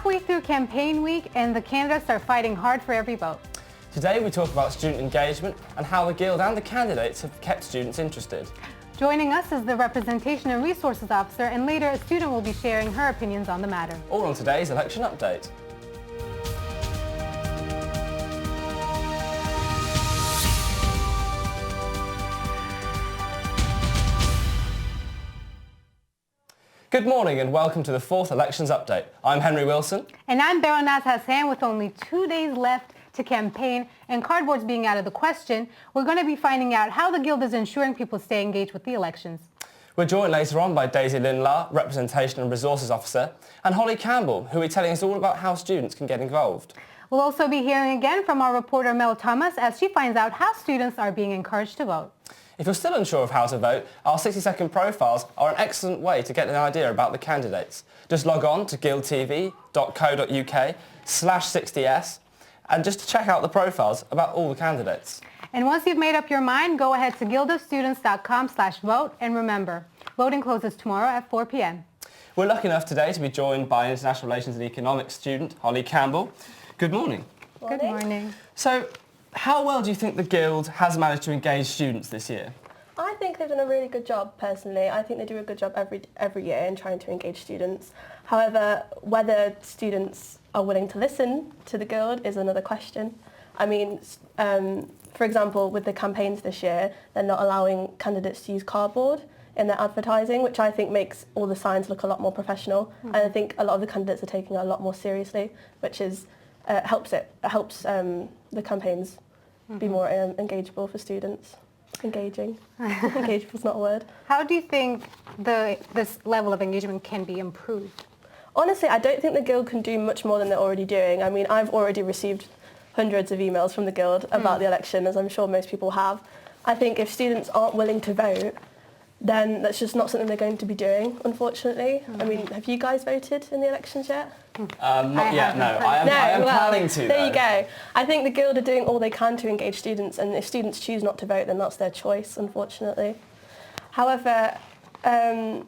halfway through campaign week and the candidates are fighting hard for every vote. Today we talk about student engagement and how the Guild and the candidates have kept students interested. Joining us is the Representation and Resources Officer, and later a student will be sharing her opinions on the matter. All on today's election update. Good morning and welcome to the 4th Elections Update. I'm Henry Wilson. And I'm Beronaz Hassan. With only 2 days left to campaign and cardboards being out of the question, we're going to be finding out how the Guild is ensuring people stay engaged with the elections. We're joined later on by Daisy Linlar, Representation and Resources Officer, and Holly Campbell, who will be telling us all about how students can get involved. We'll also be hearing again from our reporter Mel Thomas as she finds out how students are being encouraged to vote. If you're still unsure of how to vote, our 60-second profiles are an excellent way to get an idea about the candidates. Just log on to guildtv.co.uk/60s and just to check out the profiles about all the candidates. And once you've made up your mind, go ahead to guildofstudents.com/vote, and remember, voting closes tomorrow at 4 p.m. We're lucky enough today to be joined by International Relations and Economics student Holly Campbell. Good morning. Good morning. So, how well do you think the Guild has managed to engage students this year? I think they've done a really good job personally. I think they do a good job every year in trying to engage students. However, whether students are willing to listen to the Guild is another question. I mean, for example, with the campaigns this year, they're not allowing candidates to use cardboard in their advertising, which I think makes all the signs look a lot more professional. Mm-hmm. And I think a lot of the candidates are taking it a lot more seriously, which is helps the campaigns be more engageable for students. Engaging. Engageable's not a word. How do you think this level of engagement can be improved? Honestly, I don't think the Guild can do much more than they're already doing. I mean, I've already received hundreds of emails from the Guild about the election, as I'm sure most people have. I think if students aren't willing to vote, then that's just not something they're going to be doing, unfortunately. I mean, have you guys voted in the elections yet? Not yet, no. I am planning to, There you go. I think the Guild are doing all they can to engage students, and if students choose not to vote, then that's their choice, unfortunately. However, I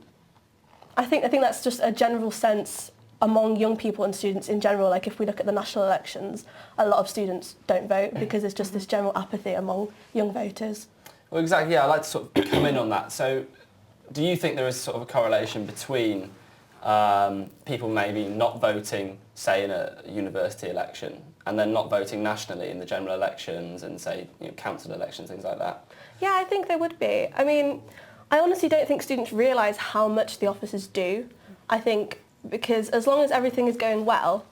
think that's just a general sense among young people and students in general. Like if we look at the national elections, a lot of students don't vote because there's just this general apathy among young voters. Well, exactly, yeah, I'd like to sort of come in on that. So, do you think there is sort of a correlation between people maybe not voting, say, in a university election, and then not voting nationally in the general elections and, say, council elections, things like that? Yeah, I think there would be. I mean, I honestly don't think students realise how much the officers do. I think because as long as everything is going well,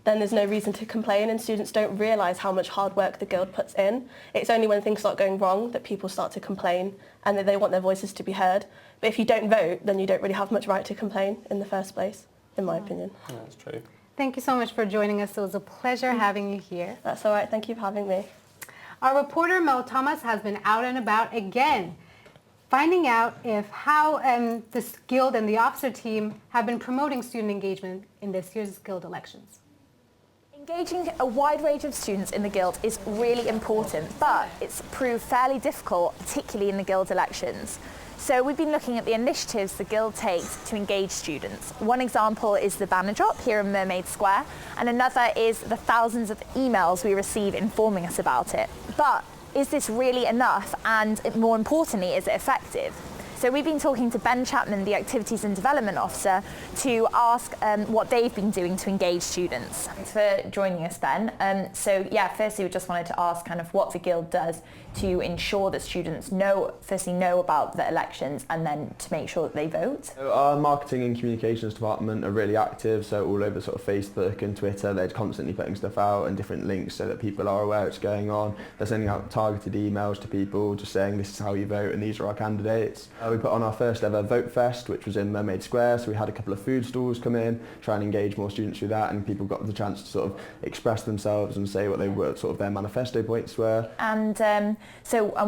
then there's no reason to complain, and students don't realise how much hard work the Guild puts in. It's only when things start going wrong that people start to complain and that they want their voices to be heard. But if you don't vote, then you don't really have much right to complain in the first place, in my opinion. Yeah, that's true. Thank you so much for joining us. It was a pleasure having you here. That's all right. Thank you for having me. Our reporter Mel Thomas has been out and about again, finding out how this Guild and the officer team have been promoting student engagement in this year's Guild elections. Engaging a wide range of students in the Guild is really important, but it's proved fairly difficult, particularly in the Guild elections. So we've been looking at the initiatives the Guild takes to engage students. One example is the banner drop here in Mermaid Square, and another is the thousands of emails we receive informing us about it. But is this really enough, and more importantly, is it effective? So we've been talking to Ben Chapman, the Activities and Development Officer, to ask what they've been doing to engage students. Thanks for joining us, Ben. Firstly, we just wanted to ask kind of what the Guild does to ensure that students know about the elections and then to make sure that they vote. So our marketing and communications department are really active, so all over sort of Facebook and Twitter they're constantly putting stuff out and different links so that people are aware it's going on. They're sending out targeted emails to people just saying this is how you vote and these are our candidates. We put on our first ever Vote Fest, which was in Mermaid Square, so we had a couple of food stalls come in, try and engage more students through that, and people got the chance to sort of express themselves and say what they were, sort of their manifesto points were. And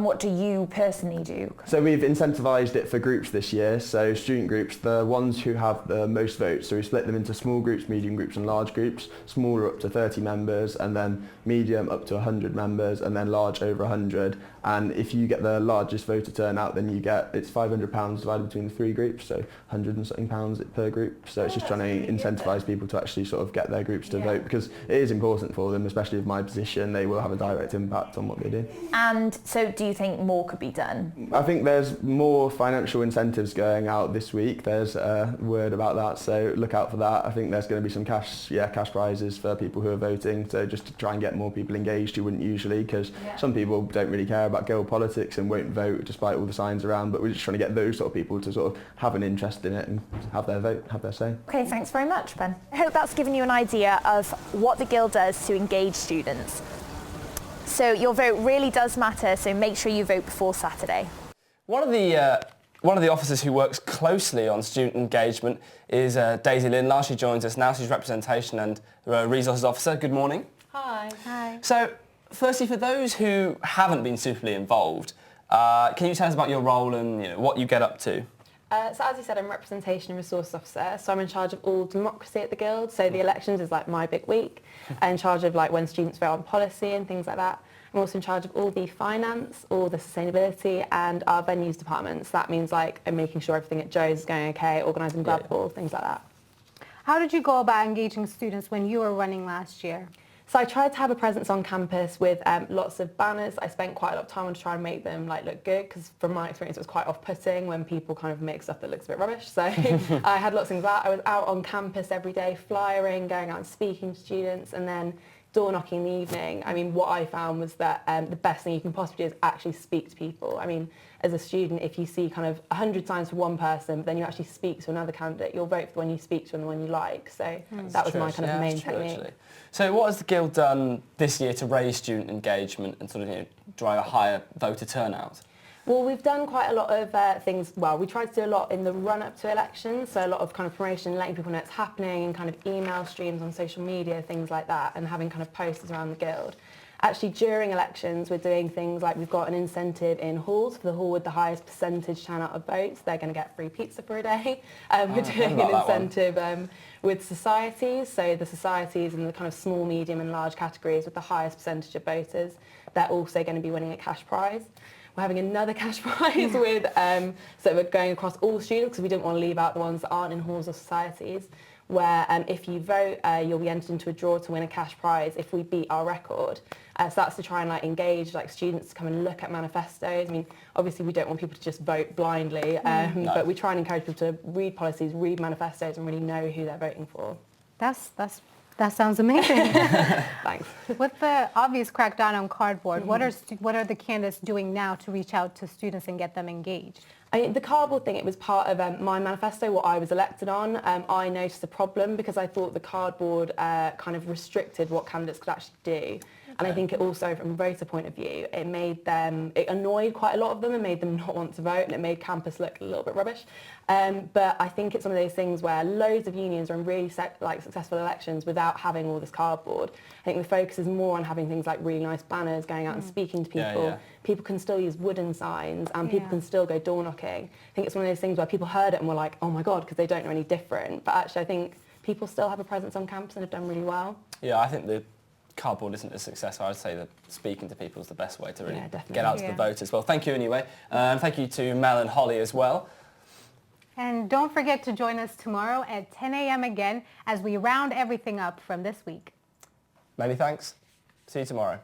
what do you personally do? So we've incentivised it for groups this year, so student groups, the ones who have the most votes, so we split them into small groups, medium groups and large groups, smaller up to 30 members, and then medium up to 100 members, and then large over 100. And if you get the largest voter turnout, then it's £500 divided between the 3 groups, so £100 and something per group. So it's just trying to incentivise people to actually sort of get their groups to vote, because it is important for them, especially with my position. They will have a direct impact on what they do. And so do you think more could be done? I think there's more financial incentives going out this week. There's a word about that, so look out for that. I think there's going to be some cash prizes for people who are voting, so just to try and get more people engaged who wouldn't usually, because some people don't really care about guild politics and won't vote despite all the signs around, but we're just trying to get those sort of people to sort of have an interest in it and have their vote, have their say. Okay, thanks very much, Ben. I hope that's given you an idea of what the Guild does to engage students. So your vote really does matter, so make sure you vote before Saturday. One of the officers who works closely on student engagement is Daisy Lindlar. She joins us now. She's Representation and Resources Officer. Good morning. Hi. Hi. So, firstly, for those who haven't been superly involved, can you tell us about your role and what you get up to? So as you said, I'm Representation and Resource Officer, so I'm in charge of all democracy at the Guild. So the elections is like my big week. I'm in charge of like when students vote on policy and things like that. I'm also in charge of all the finance, all the sustainability and our venues departments. That means like I'm making sure everything at Joe's is going okay, organising grab ball, things like that. How did you go about engaging students when you were running last year? So I tried to have a presence on campus with lots of banners. I spent quite a lot of time on to try and make them like look good, because from my experience it was quite off-putting when people kind of make stuff that looks a bit rubbish. So I had lots of things like that. I was out on campus every day, flyering, going out and speaking to students, and then door knocking in the evening. I mean, what I found was that the best thing you can possibly do is actually speak to people. I mean, as a student, if you see kind of 100 times for one person, but then you actually speak to another candidate, you'll vote for the one you speak to and the one you like. So that was my kind of main technique. Actually. So what has the Guild done this year to raise student engagement and sort of drive a higher voter turnout? Well, we've done quite a lot of things. Well, we tried to do a lot in the run-up to elections, so a lot of kind of promotion, letting people know it's happening, and kind of email streams on social media, things like that, and having kind of posters around the Guild. Actually, during elections, we're doing things like we've got an incentive in halls for the hall with the highest percentage turnout of votes. They're going to get free pizza for a day. We're doing an incentive with societies. So the societies in the kind of small, medium and large categories with the highest percentage of voters, they're also going to be winning a cash prize. We're having another cash prize with, so we're going across all students because we didn't want to leave out the ones that aren't in halls or societies, where if you vote, you'll be entered into a draw to win a cash prize if we beat our record. So that's to try and like engage like students to come and look at manifestos. I mean, obviously we don't want people to just vote blindly, but we try and encourage people to read policies, read manifestos, and really know who they're voting for. That sounds amazing. Thanks. With the obvious crackdown on cardboard, what are the candidates doing now to reach out to students and get them engaged? The cardboard thing, it was part of my manifesto, what I was elected on. I noticed a problem because I thought the cardboard kind of restricted what candidates could actually do. And I think it also, from a voter point of view, it annoyed quite a lot of them and made them not want to vote, and it made campus look a little bit rubbish. But I think it's one of those things where loads of unions are in really successful elections without having all this cardboard. I think the focus is more on having things like really nice banners, going out and speaking to people. Yeah. People can still use wooden signs and people can still go door knocking. I think it's one of those things where people heard it and were like, oh my God, because they don't know any different. But actually I think people still have a presence on campus and have done really well. Yeah, I think the cardboard isn't a success. I'd say that speaking to people is the best way to really definitely. get out to the voters. Well, thank you anyway. Thank you to Mel and Holly as well. And don't forget to join us tomorrow at 10 a.m. again as we round everything up from this week. Many thanks. See you tomorrow.